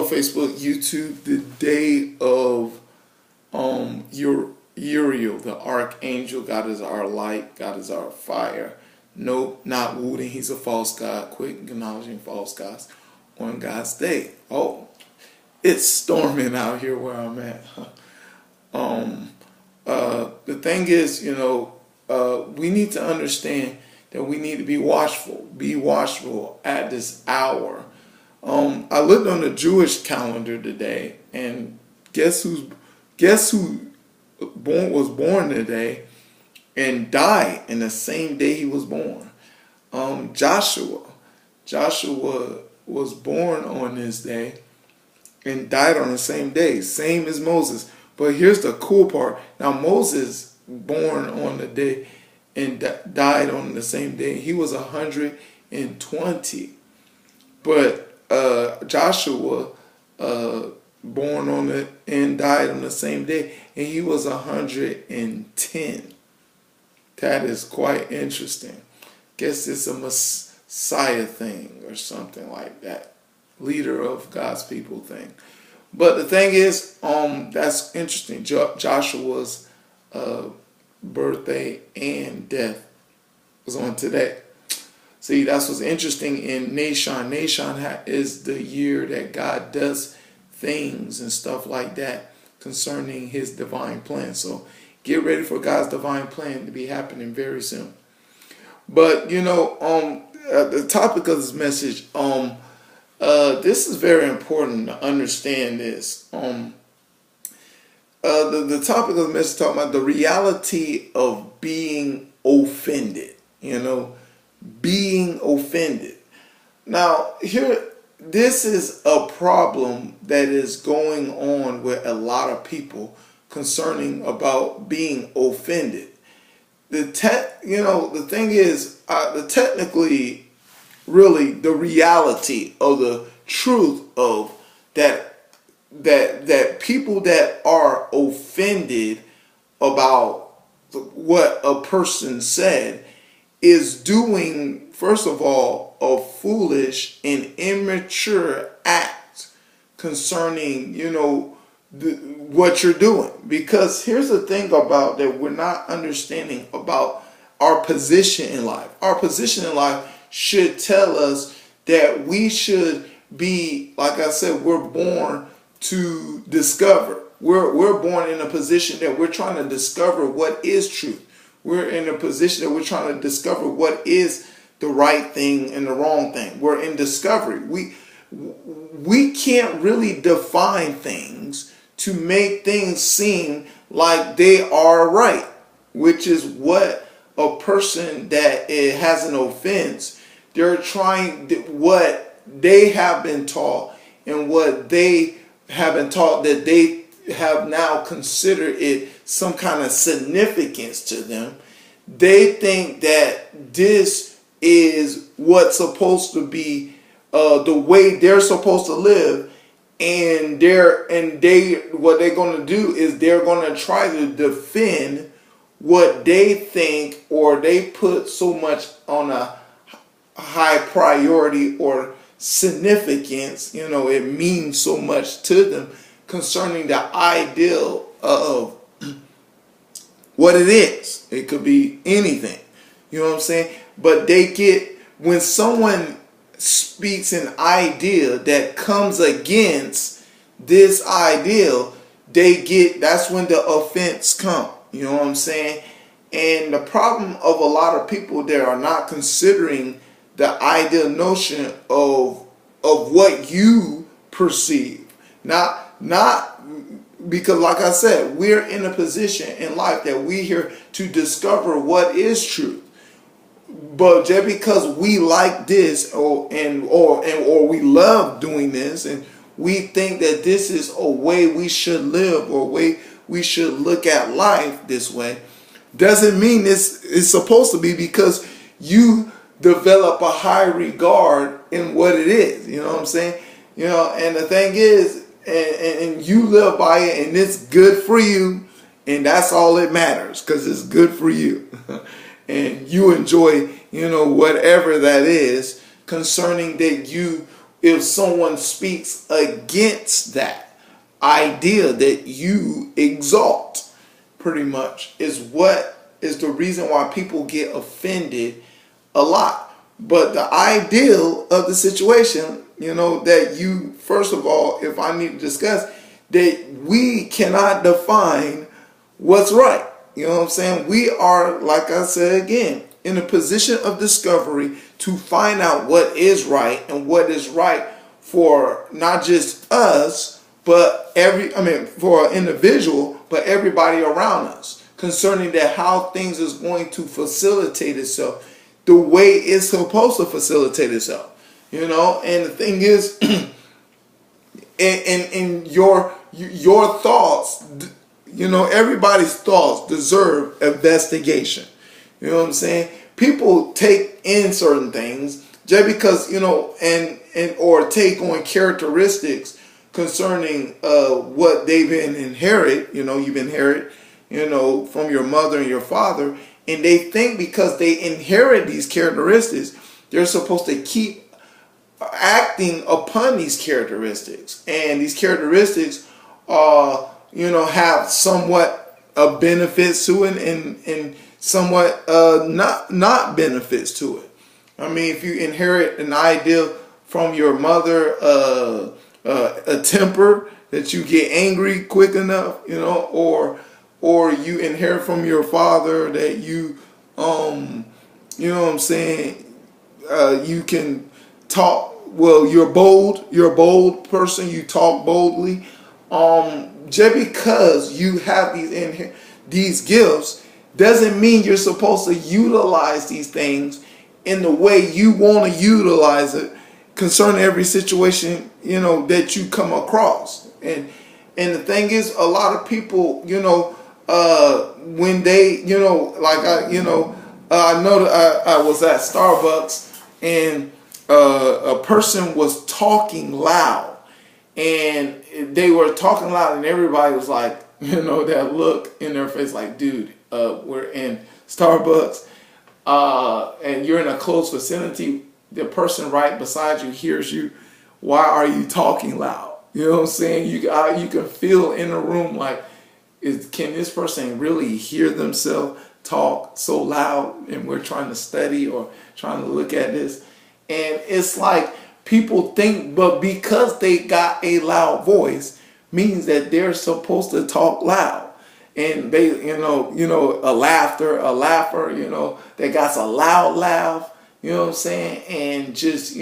Facebook, YouTube, the day of Uriel, the archangel. God is our light. God is our fire. Nope, not Wooden. He's a false god. Quit acknowledging false gods on God's day. Oh, it's storming out here where I'm at. The thing is, we need to understand that we need to be watchful. Be watchful at this hour. I looked on the Jewish calendar today, and guess who was born today and died in the same day he was born? Joshua. Joshua was born on this day and died on the same day, same as Moses. But here's the cool part. Now Moses born on the day and died on the same day. He was 120. But Joshua born on it and died on the same day, and he was 110. That is quite interesting. Guess it's a Messiah thing or something like that. Leader of God's people thing. But the thing is, that's interesting. Joshua's birthday and death was on today. See, that's what's interesting in Nashon. Nashon is the year that God does things and stuff like that concerning his divine plan. So get ready for God's divine plan to be happening very soon. But, the topic of this message, this is very important to understand this. The topic of the message is talking about the reality of being offended, being offended. Now, this is a problem that is going on with a lot of people concerning about being offended. The thing is, really the reality of the truth of that people that are offended about what a person said is doing, first of all, a foolish and immature act concerning, what you're doing. Because here's the thing about that we're not understanding about our position in life. Our position in life should tell us that we should be, like I said, we're born to discover. We're born in a position that we're trying to discover what is truth. We're in a position that we're trying to discover what is the right thing and the wrong thing. We're in discovery. We can't really define things to make things seem like they are right, which is what a person that has an offense, they're trying what they have been taught and what they have been taught that they have now considered it some kind of significance to them. They think that this is what's supposed to be the way they're supposed to live, and what they're going to do is they're going to try to defend what they think, or they put so much on a high priority or significance, it means so much to them concerning the ideal of what it is. It could be anything, you know what I'm saying? But when someone speaks an idea that comes against this ideal, that's when the offense comes, you know what I'm saying? And the problem of a lot of people that are not considering the ideal notion of what you perceive. Not because, like I said, we're in a position in life that we're here to discover what is truth. But just because we like this or we love doing this, and we think that this is a way we should live or a way we should look at life this way, doesn't mean this is supposed to be, because you develop a high regard in what it is. You know what I'm saying? And the thing is, and you live by it, and it's good for you, and that's all that matters, because it's good for you. And you enjoy, whatever that is concerning that you if someone speaks against that idea that you exalt, pretty much, is what is the reason why people get offended a lot. But the ideal of the situation, that you, first of all, if I need to discuss, that we cannot define what's right. You know what I'm saying? We are, like I said again, in a position of discovery to find out what is right and what is right for not just us, but for an individual, but everybody around us, concerning that how things is going to facilitate itself the way it's supposed to facilitate itself. And the thing is, in your thoughts, everybody's thoughts deserve investigation. You know what I'm saying? People take in certain things just because, or take on characteristics concerning what they've been inherit. You've inherit, from your mother and your father, and they think because they inherit these characteristics, they're supposed to keep acting upon these characteristics, and these characteristics have somewhat benefits to it and somewhat not benefits to it. I mean, if you inherit an idea from your mother, a temper that you get angry quick enough, or you inherit from your father that you you can talk, well, you're a bold person, you talk boldly. Just because you have these gifts doesn't mean you're supposed to utilize these things in the way you want to utilize it concerning every situation, that you come across. And the thing is, a lot of people, when they, I know that I was at Starbucks, and a person was talking loud, and they were talking loud, and everybody was like, that look in their face like, dude, we're in Starbucks, and you're in a close vicinity. The person right beside you hears you. Why are you talking loud? You know what I'm saying? You can feel in the room like, can this person really hear themselves talk so loud? And we're trying to study or trying to look at this, and it's like people think, but because they got a loud voice means that they're supposed to talk loud. And they, a laugher, they got a loud laugh, you know what I'm saying? And just,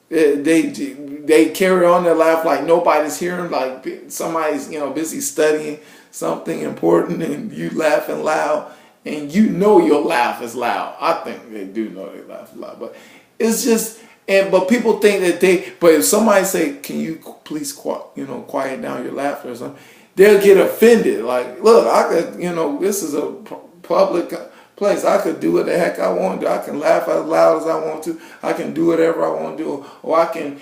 they carry on their laugh like nobody's hearing, like somebody's, busy studying something important, and you laughing loud, and your laugh is loud. I think they do know they laugh loud, but it's just, but people think that but if somebody say, can you please quiet down your laughter or something, they'll get offended. Like, look, I could, this is a public place. I could do what the heck I want to do. I can laugh as loud as I want to. I can do whatever I want to do. Or I can,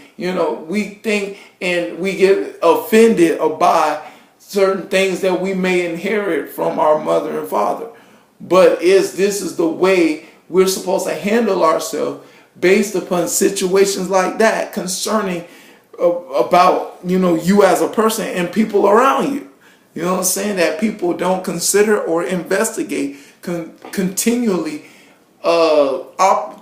we think and we get offended by certain things that we may inherit from our mother and father. But this is the way we're supposed to handle ourselves based upon situations like that concerning about, you as a person and people around you. You know what I'm saying? That people don't consider or investigate continually,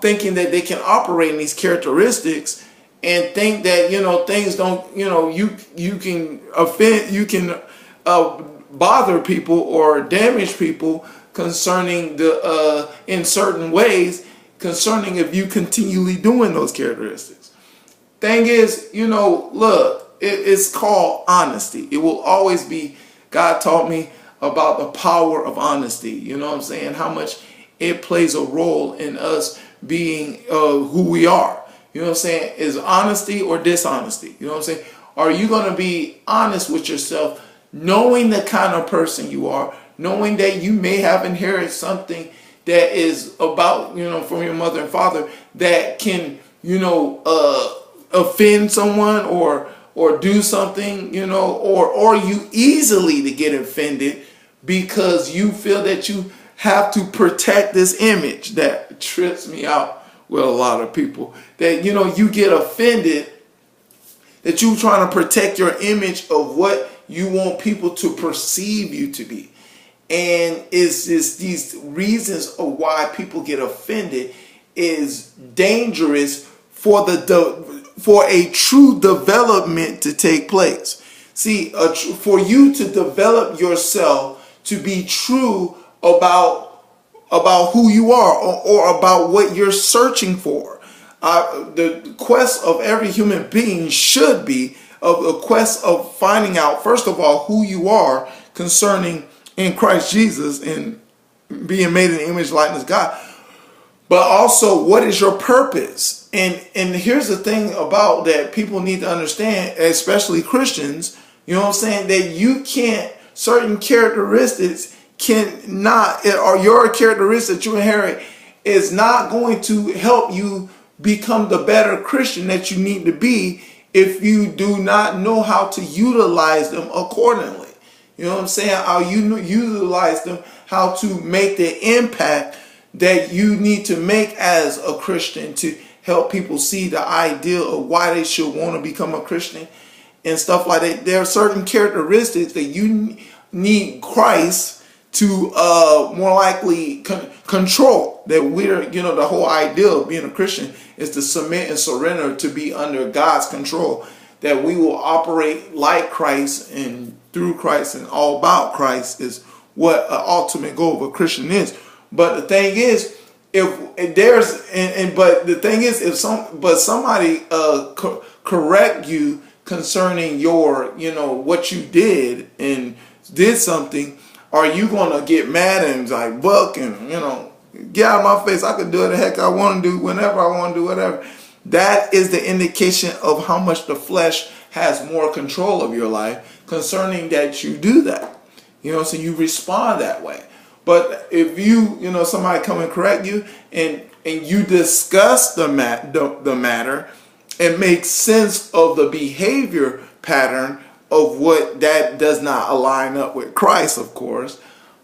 thinking that they can operate in these characteristics, and think that, things don't, you can offend, you can bother people or damage people concerning in certain ways, concerning if you continually doing those characteristics. Thing is, look, it's called honesty. It will always be. God taught me about the power of honesty. You know what I'm saying? How much it plays a role in us being who we are. You know what I'm saying? Is honesty or dishonesty? You know what I'm saying? Are you going to be honest with yourself, knowing the kind of person you are, knowing that you may have inherited something that is about, from your mother and father that can, offend someone or do something, or you easily to get offended because you feel that you have to protect this image. That trips me out with a lot of people. That, you get offended that you're trying to protect your image of what you want people to perceive you to be. And it's just these reasons of why people get offended is dangerous for a true development to take place. See, for you to develop yourself to be true about who you are, or about what you're searching for. The quest of every human being should be a quest of finding out, first of all, who you are concerning in Christ Jesus and being made in the image, likeness of God. But also, what is your purpose? And here's the thing about that people need to understand, especially Christians, you know what I'm saying, that you can't, certain characteristics cannot, or your characteristics that you inherit is not going to help you become the better Christian that you need to be if you do not know how to utilize them accordingly. You know what I'm saying? How you utilize them, how to make the impact that you need to make as a Christian to help people see the idea of why they should want to become a Christian and stuff like that. There are certain characteristics that you need Christ to more likely control. That we're, the whole idea of being a Christian is to submit and surrender to be under God's control. That we will operate like Christ and through Christ and all about Christ is what an ultimate goal of a Christian is. But the thing is, somebody correct you concerning your, what you did and did something, are you gonna get mad and like buck and get out of my face? I can do it the heck I want to do whenever I want to do whatever. That is the indication of how much the flesh has more control of your life concerning that you do that. So you respond that way. But if somebody come and correct you and you discuss the matter and make sense of the behavior pattern of what that does not align up with Christ, of course,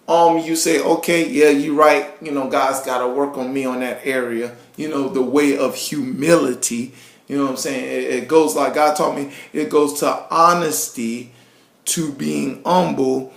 you say, okay, yeah, you're right. God's got to work on me on that area. The way of humility. You know what I'm saying? It goes like God taught me. It goes to honesty, to being humble,